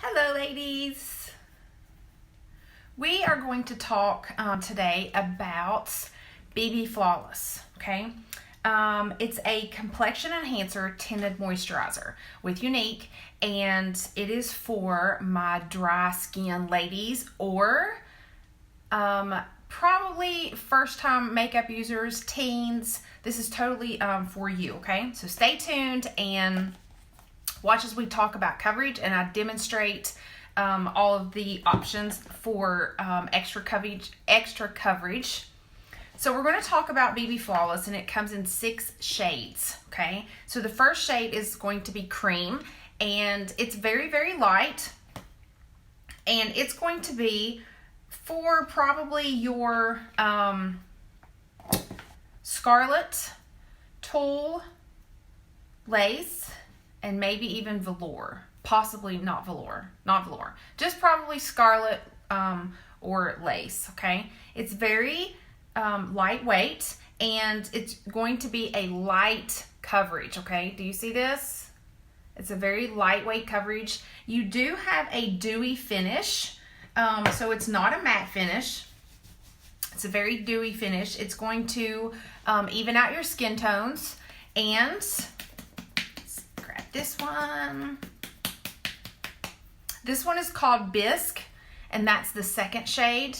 Hello ladies! We are going to talk today about BB Flawless, okay? It's a complexion enhancer tinted moisturizer with Younique, and it is for my dry skin ladies or probably first time makeup users, teens. This is totally for you, okay? So stay tuned and watch as we talk about coverage, and I demonstrate all of the options for extra coverage. So we're going to talk about BB Flawless, and it comes in 6 shades, okay? So the first shade is going to be cream, and it's very, very light, and it's going to be for probably your scarlet, tulle, lace, and maybe even velour. Possibly not velour. Just probably scarlet or lace, okay? It's very lightweight, and it's going to be a light coverage, okay? Do you see this? It's a very lightweight coverage. You do have a dewy finish, so it's not a matte finish. It's a very dewy finish. It's going to even out your skin tones, and let's grab this one. This one is called Bisque, and that's the second shade.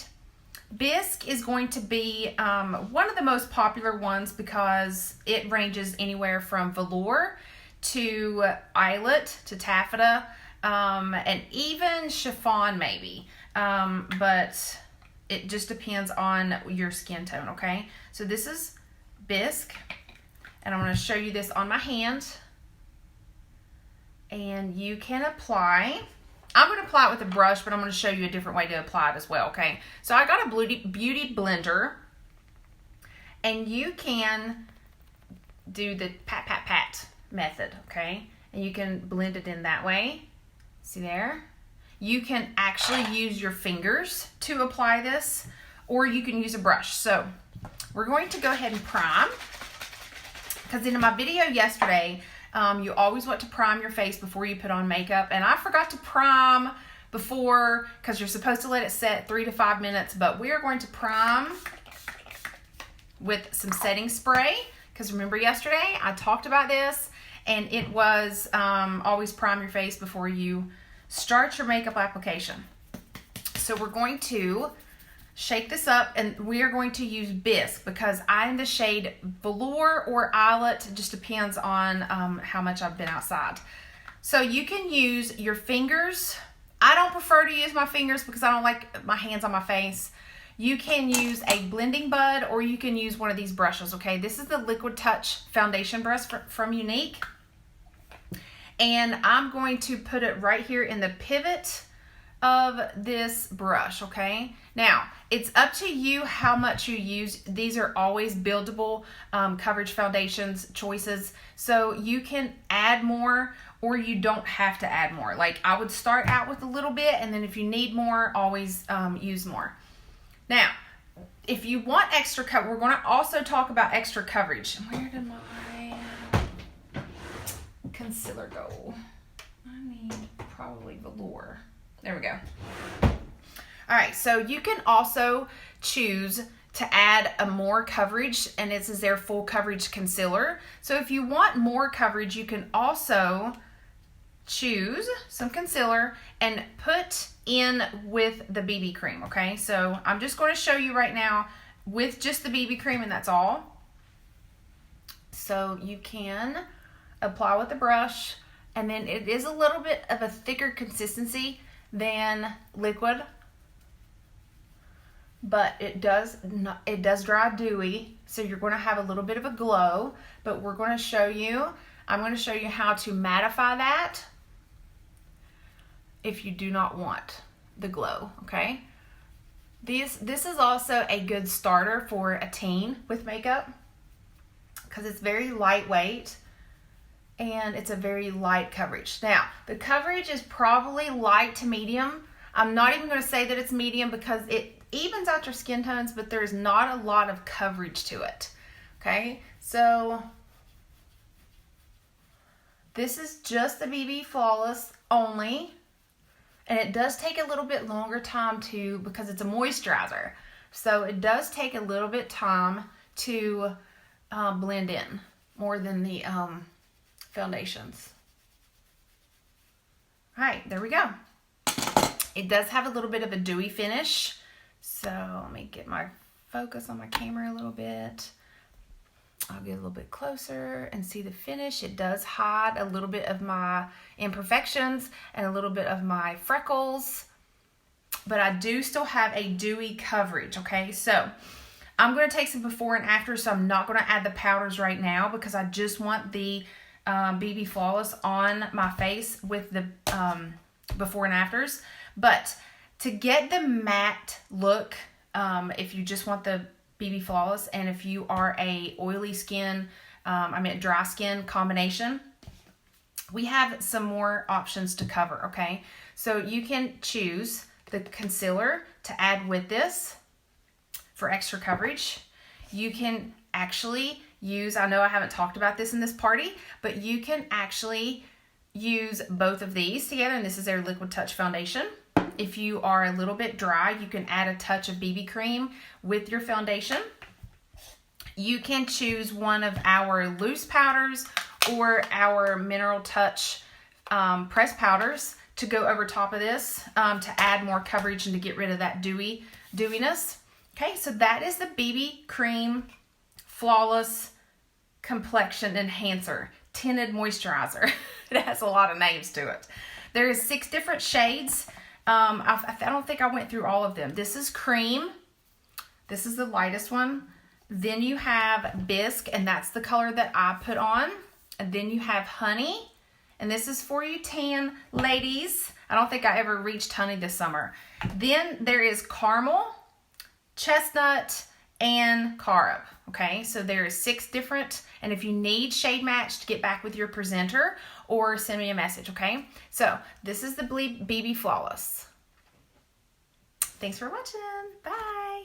Bisque is going to be one of the most popular ones because it ranges anywhere from velour to eyelet to taffeta, and even chiffon maybe. But it just depends on your skin tone, okay? So this is Bisque, and I'm going to show you this on my hand. And you can apply. I'm going to apply it with a brush, but I'm going to show you a different way to apply it as well, okay? So I got a beauty blender, and you can do the pat, pat, pat method, okay? And you can blend it in that way. See there? You can actually use your fingers to apply this, or you can use a brush. So we're going to go ahead and prime, because in my video yesterday, you always want to prime your face before you put on makeup, and I forgot to prime before because you're supposed to let it set 3 to 5 minutes, but we are going to prime with some setting spray, because remember yesterday I talked about this, and it was always prime your face before you start your makeup application. So we're going to shake this up, and we are going to use Bisque because I'm the shade velour or eyelet. It just depends on how much I've been outside. So you can use your fingers. I don't prefer to use my fingers because I don't like my hands on my face. You can use a blending bud, or you can use one of these brushes, okay? This is the Liquid Touch foundation brush from Younique. And I'm going to put it right here in the pivot of this brush, okay? Now, it's up to you how much you use. These are always buildable coverage foundations choices, so you can add more or you don't have to add more. Like, I would start out with a little bit, and then if you need more, always use more. Now, if you want extra coverage, we're going to also talk about extra coverage. Where did my concealer go? I need probably velour. There we go. All right, so you can also choose to add a more coverage, and this is their full coverage concealer. So if you want more coverage, you can also choose some concealer and put in with the BB cream, okay? So I'm just going to show you right now with just the BB cream, and that's all. So you can apply with the brush, and then it is a little bit of a thicker consistency than liquid, but it does dry dewy, so you're going to have a little bit of a glow. But I'm going to show you how to mattify that if you do not want the glow, okay? This is also a good starter for a teen with makeup because it's very lightweight, and it's a very light coverage. Now, the coverage is probably light to medium. I'm not even going to say that it's medium because it evens out your skin tones, but there's not a lot of coverage to it. Okay, so this is just the BB Flawless only, And it does take a little bit longer time to, because it's a moisturizer. So it does take a little bit time to blend in more than the foundations. All right, there we go. It does have a little bit of a dewy finish. So let me get my focus on my camera a little bit. I'll get a little bit closer and see the finish. It does hide a little bit of my imperfections and a little bit of my freckles, but I do still have a dewy coverage, okay? So I'm going to take some before and after, so I'm not going to add the powders right now because I just want the BB Flawless on my face with the before and afters. But to get the matte look, if you just want the BB Flawless, and if you are a oily skin, dry skin combination, we have some more options to cover, okay? So you can choose the concealer to add with this for extra coverage. You can actually use, I know I haven't talked about this in this party, but you can actually use both of these together, and this is their Liquid Touch Foundation. If you are a little bit dry, you can add a touch of BB cream with your foundation. You can choose one of our loose powders or our Mineral Touch press powders to go over top of this to add more coverage and to get rid of that dewiness. Okay, so that is the BB Cream Flawless Complexion Enhancer Tinted Moisturizer. It has a lot of names to it. There is 6 different shades. I don't think I went through all of them. This is cream. This is the lightest one. Then you have bisque, and that's the color that I put on. And then you have honey, and this is for you tan ladies. I don't think I ever reached honey this summer. Then there is caramel, chestnut, and carob. Okay, so there is 6 different, and if you need shade match, get back with your presenter or send me a message, okay? So this is the BB Flawless. Thanks for watching. Bye.